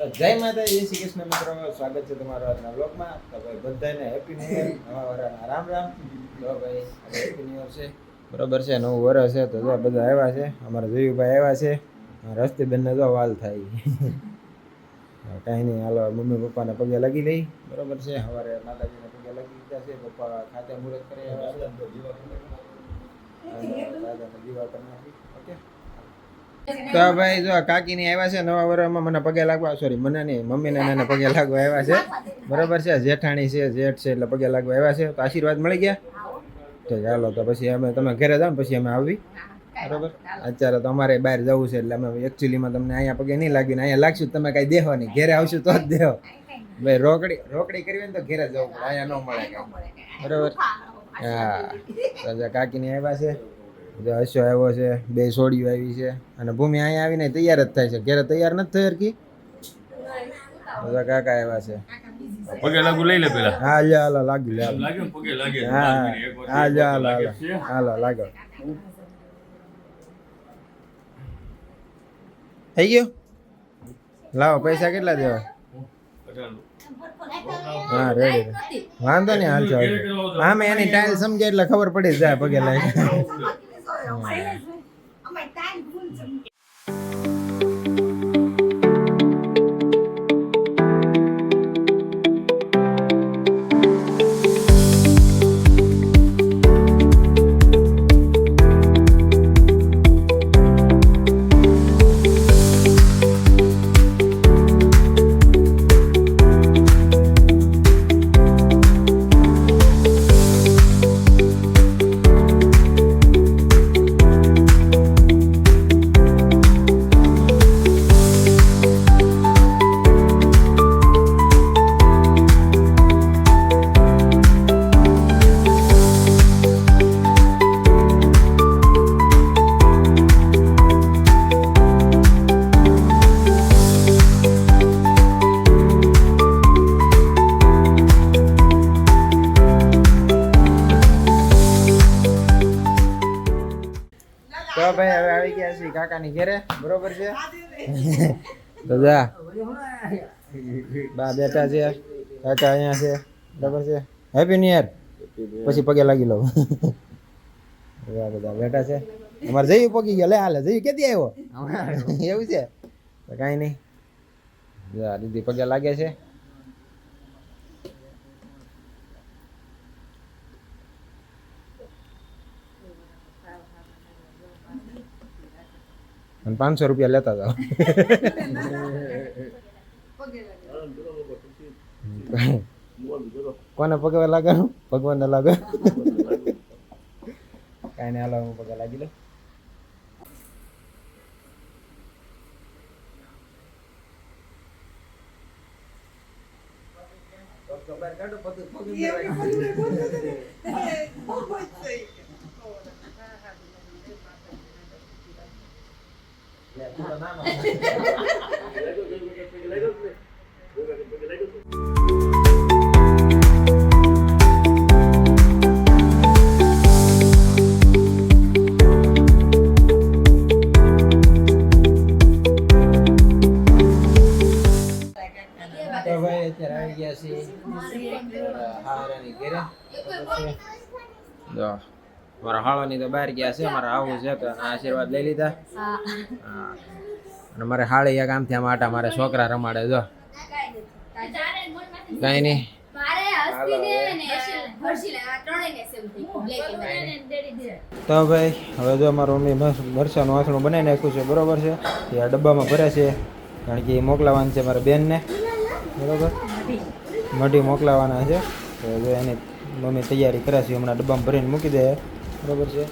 જય માતાજી, શ્રી કૃષ્ણ મિત્રો, સ્વાગત છે તમારો આજના બ્લોગમાં. તો ભાઈ બધાને હેપી ન્યુ યર, નવા વર્ષના રામ રામ. તો ભાઈ હેપી ન્યુ યર છે, બરોબર છે, નવું વર્ષ છે. તો જો બધા આવ્યા છે, અમારા જોયુભાઈ આવ્યા છે, રસ્તીબેનને જો વાલ થાય. કાંઈ નહીં, હાલો મમ્મી પપ્પાને પગે લાગી લઈ, બરોબર છે. સવારે માતાજીને પગે લાગી દીધા છે, પપ્પા ખાતે મુહૂર્ત કરી આવ્યા છે, દાદાને જીવા કરી નાખી. ઓકે, તો ભાઈ જો કાકીની આવ્યા છે નવા વર્ષમાં, મને પગે લાગવા, સોરી મને નહીં, મમ્મીને એને પગે લાગવા આવ્યા છે, બરોબર છે. જેઠાણી છે, જેઠ છે, એટલે પગે લાગવા આવ્યા છે. તો આશીર્વાદ મળી ગયા. ઠીક, હાલો તો પછી અમે તમે ઘરે જાઓ ને પછી અમે આવી, બરોબર. અત્યારે તો અમારે બહાર જવું છે, એટલે અમે એકચ્યુઅલીમાં તમને અહીંયા પગે નહીં લાગ્યું, અહીંયા લાગશું તમે કાંઈ દેહો નહીં, ઘેરે આવશું તો જ દેહો. ભાઈ રોકડી કરવી ને તો ઘેરે જવું પડે, અહીંયા ન મળે કાંઈ, બરોબર. હા, તો કાકીની આવ્યા છે, હસ્યો આવ્યો છે, બે સોડીઓ આવી છે, અને ભૂમિ અહીંયા આવીને તૈયાર જ થાય છે. ઘેરે તૈયાર નથી થઈ હરકી. બધા કાકા આવ્યા છે. પગે લાગુ લઈ લે પેલા. હા લે, હાલો લાગી લે. લાગ્યો ને પગે લાગે. હા હા લે, હાલો હાલો લાગો. થઈ ગયો? લાવો, પૈસા કેટલા દેવા? હા રેડી, વાંધો નહીં, હાલ ચાલ. આમે એની ટાઈલ સમજે એટલે ખબર પડી જાય પગે લાગે. તો ભાઈ હવે આવી ગયા છીએ કાકાની ઘેરે, બરોબર છે. તો જા બા બેઠા છે, કાકા અહીંયા છે, બરોબર છે. Happy new year. પછી પગે લાગી લઉં. બધા બેઠા છે. અમારે જયું પગી ગયા. લે હાલે, જયું કેદી આવ્યો? એવું છે તો કાંઈ નહીં. જા દીદી પગે લાગે છે. અને 500 રૂપિયા લેતા જાઓ. કોને પગે લાગે? ભગવાનને લાગે. કાંઈ નહીં, હાલો હું પગે લાગી લઉં. તો ભાઈ અત્યારે આવી ગયા છીએ હારાની ઘેરે. જો મારા હાળાની તો બહાર ગયા છે, મારે આવું છે તો આશીર્વાદ લઈ લીધા. હા, અને મારે હાળી એક આમથી આમ આટા મારે છોકરા રમાડે. જો કાંઈ નહીં, તો ભાઈ હવે જો મારું મમ્મી મરચાનું વાસણું બનાવી નાખ્યું છે, બરોબર છે. એ આ ડબ્બામાં ભરે છે, કારણ કે એ મોકલાવાનું છે મારા બેનને, બરોબર. મઢી મોકલાવાના છે, તો જો એની મમ્મી તૈયારી કરે છે, હમણાં ડબ્બામાં ભરીને મૂકી દે, બરોબર છે.